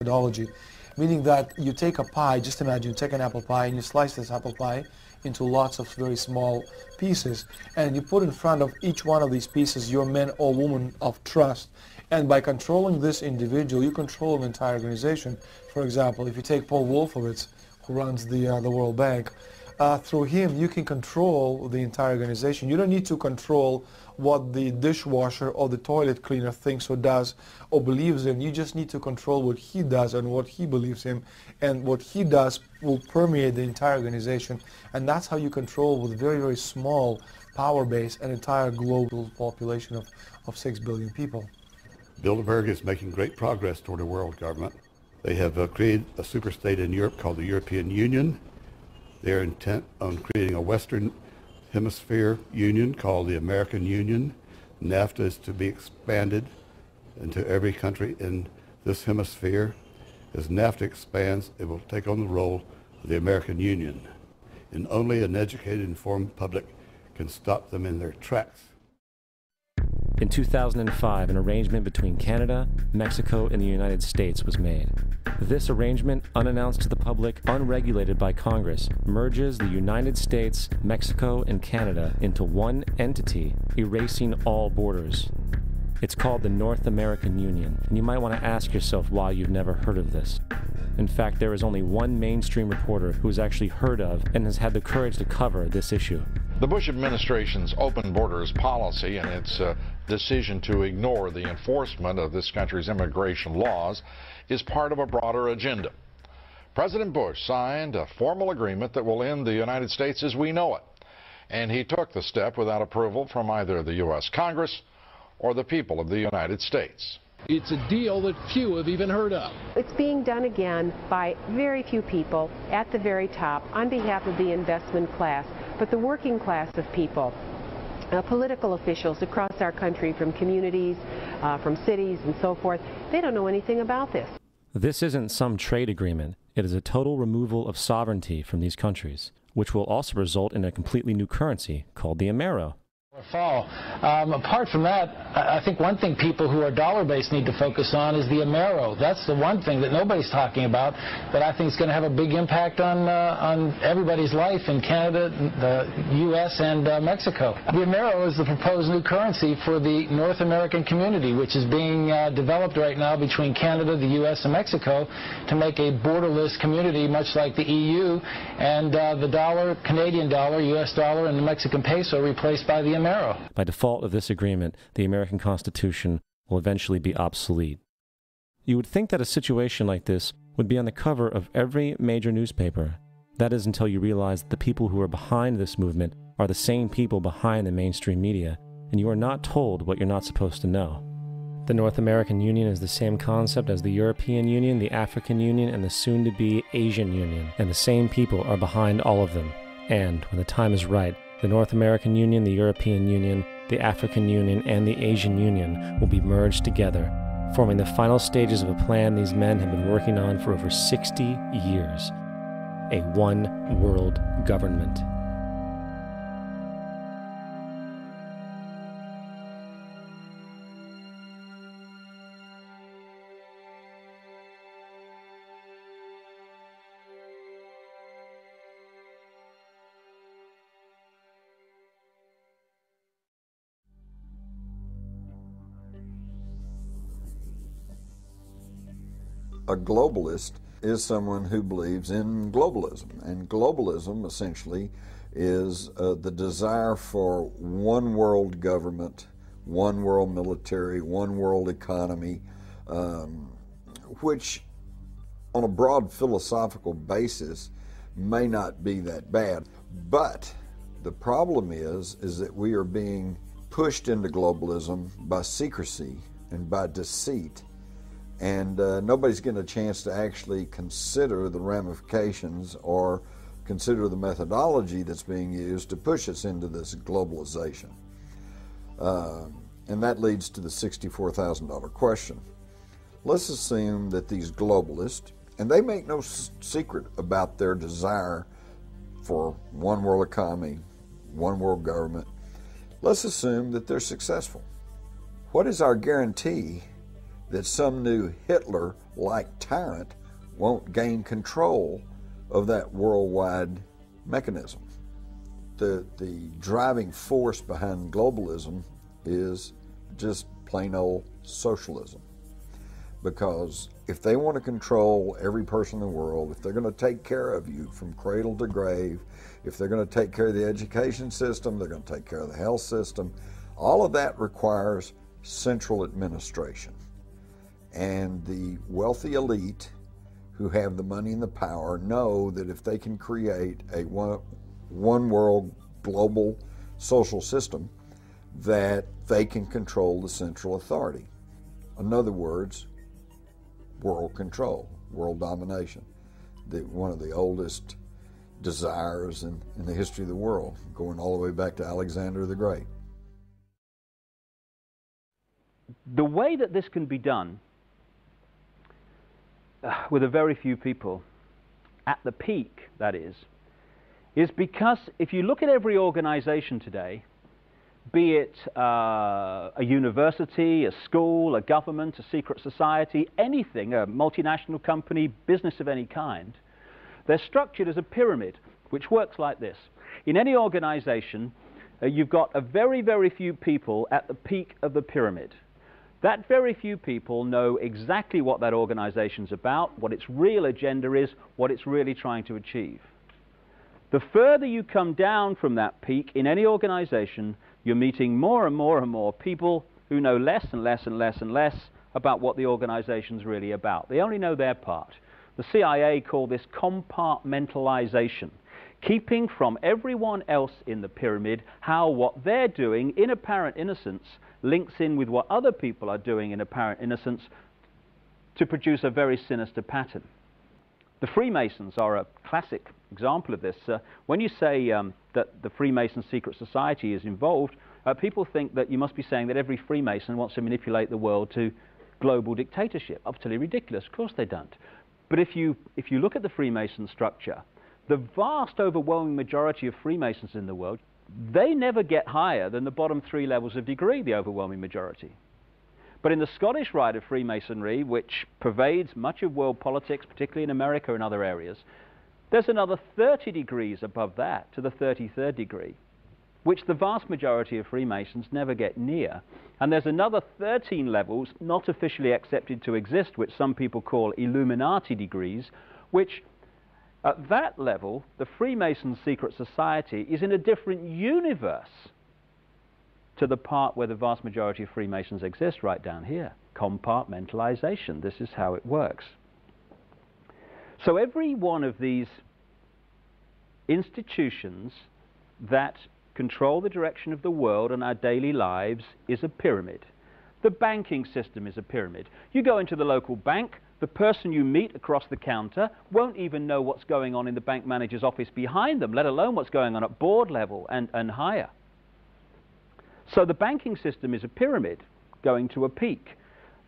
methodology, meaning that you take a pie, just imagine you take an apple pie and you slice this apple pie into lots of very small pieces, and you put in front of each one of these pieces your man or woman of trust. And by controlling this individual, you control an entire organization. For example, if you take Paul Wolfowitz, who runs the World Bank, through him you can control the entire organization. You don't need to control what the dishwasher or the toilet cleaner thinks or does or believes in. You just need to control what he does and what he believes in, and what he does will permeate the entire organization. And that's how you control, with very, very small power base, an entire global population of 6 billion people. Bilderberg is making great progress toward a world government. They have created a superstate in Europe called the European Union. They're intent on creating a Western Hemisphere Union called the American Union. NAFTA is to be expanded into every country in this hemisphere. As NAFTA expands, it will take on the role of the American Union. And only an educated, informed public can stop them in their tracks. In 2005, an arrangement between Canada, Mexico, and the United States was made. This arrangement, unannounced to the public, unregulated by Congress, merges the United States, Mexico, and Canada into one entity, erasing all borders. It's called the North American Union, and you might want to ask yourself why you've never heard of this. In fact, there is only one mainstream reporter who has actually heard of and has had the courage to cover this issue. The Bush administration's open borders policy and its decision to ignore the enforcement of this country's immigration laws is part of a broader agenda. President Bush signed a formal agreement that will end the United States as we know it, and he took the step without approval from either the U.S. Congress or the people of the United States. It's a deal that few have even heard of. It's being done again by very few people at the very top on behalf of the investment class, but the working class of people, political officials across our country, from communities, from cities and so forth, they don't know anything about this. This isn't some trade agreement. It is a total removal of sovereignty from these countries, which will also result in a completely new currency called the Amero. Fall. Apart from that, I think one thing people who are dollar-based need to focus on is the Amero. That's the one thing that nobody's talking about that I think is going to have a big impact on everybody's life in Canada, the U.S., and Mexico. The Amero is the proposed new currency for the North American community, which is being developed right now between Canada, the U.S., and Mexico to make a borderless community, much like the EU, and the dollar, Canadian dollar, U.S. dollar, and the Mexican peso replaced by the Amero. By default of this agreement, the American Constitution will eventually be obsolete. You would think that a situation like this would be on the cover of every major newspaper. That is until you realize that the people who are behind this movement are the same people behind the mainstream media, and you are not told what you're not supposed to know. The North American Union is the same concept as the European Union, the African Union, and the soon-to-be Asian Union, and the same people are behind all of them. And, when the time is right, the North American Union, the European Union, the African Union, and the Asian Union will be merged together, forming the final stages of a plan these men have been working on for over 60 years. A one-world government. A globalist is someone who believes in globalism, and globalism essentially is the desire for one world government, one world military, one world economy, which on a broad philosophical basis may not be that bad. But the problem is that we are being pushed into globalism by secrecy and by deceit. And nobody's getting a chance to actually consider the ramifications or consider the methodology that's being used to push us into this globalization. And that leads to the $64,000 question. Let's assume that these globalists, and they make no secret about their desire for one world economy, one world government, let's assume that they're successful. What is our guarantee that some new Hitler-like tyrant won't gain control of that worldwide mechanism. The driving force behind globalism is just plain old socialism. Because if they want to control every person in the world, if they're going to take care of you from cradle to grave, if they're going to take care of the education system, they're going to take care of the health system, all of that requires central administration. And the wealthy elite who have the money and the power know that if they can create a one world global social system, that they can control the central authority. In other words, world control, world domination, one of the oldest desires in the history of the world, going all the way back to Alexander the Great. The way that this can be done with a very few people, at the peak, that is because if you look at every organization today, be it a university, a school, a government, a secret society, anything, a multinational company, business of any kind, they're structured as a pyramid, which works like this. In any organization, you've got a very, very few people at the peak of the pyramid. That very few people know exactly what that organization's about, what its real agenda is, what it's really trying to achieve. The further you come down from that peak in any organization, you're meeting more and more and more people who know less and less and less and less about what the organization's really about. They only know their part. The CIA call this compartmentalization, keeping from everyone else in the pyramid how what they're doing in apparent innocence links in with what other people are doing in apparent innocence to produce a very sinister pattern. The Freemasons are a classic example of this. When you say that the Freemason secret society is involved, people think that you must be saying that every Freemason wants to manipulate the world to global dictatorship. Utterly ridiculous. Of course they don't. But if you look at the Freemason structure, the vast overwhelming majority of Freemasons in the world, they never get higher than the bottom 3 levels of degree, the overwhelming majority. But in the Scottish rite of Freemasonry, which pervades much of world politics, particularly in America and other areas, there's another 30 degrees above that, to the 33rd degree, which the vast majority of Freemasons never get near. And there's another 13 levels not officially accepted to exist, which some people call Illuminati degrees, which at that level, the Freemason secret society is in a different universe to the part where the vast majority of Freemasons exist, right down here. Compartmentalization. This is how it works. So every one of these institutions that control the direction of the world and our daily lives is a pyramid. The banking system is a pyramid. You go into the local bank, the person you meet across the counter won't even know what's going on in the bank manager's office behind them, let alone what's going on at board level and higher. So the banking system is a pyramid going to a peak.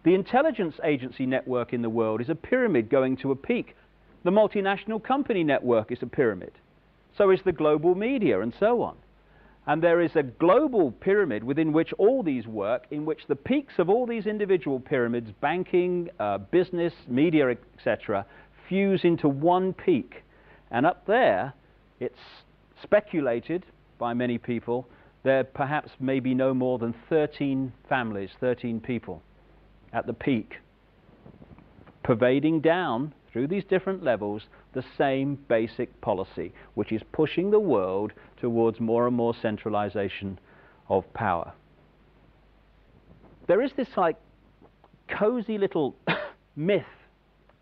The intelligence agency network in the world is a pyramid going to a peak. The multinational company network is a pyramid. So is the global media, and so on. And there is a global pyramid within which all these work, in which the peaks of all these individual pyramids, banking, business, media, etc., fuse into one peak. And up there, it's speculated by many people, there perhaps may be no more than 13 families, 13 people at the peak, pervading down through these different levels the same basic policy, which is pushing the world towards more and more centralization of power. There is this like cozy little myth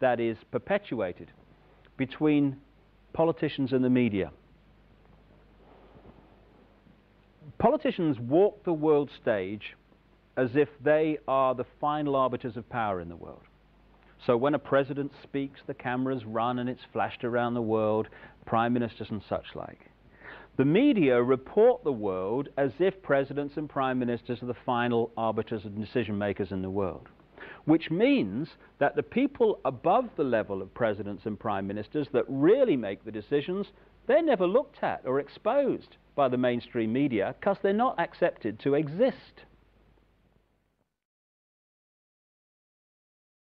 that is perpetuated between politicians and the media. Politicians walk the world stage as if they are the final arbiters of power in the world. So when a president speaks, the cameras run and it's flashed around the world, prime ministers and such like. The media report the world as if presidents and prime ministers are the final arbiters and decision makers in the world, which means that the people above the level of presidents and prime ministers that really make the decisions, they're never looked at or exposed by the mainstream media because they're not accepted to exist.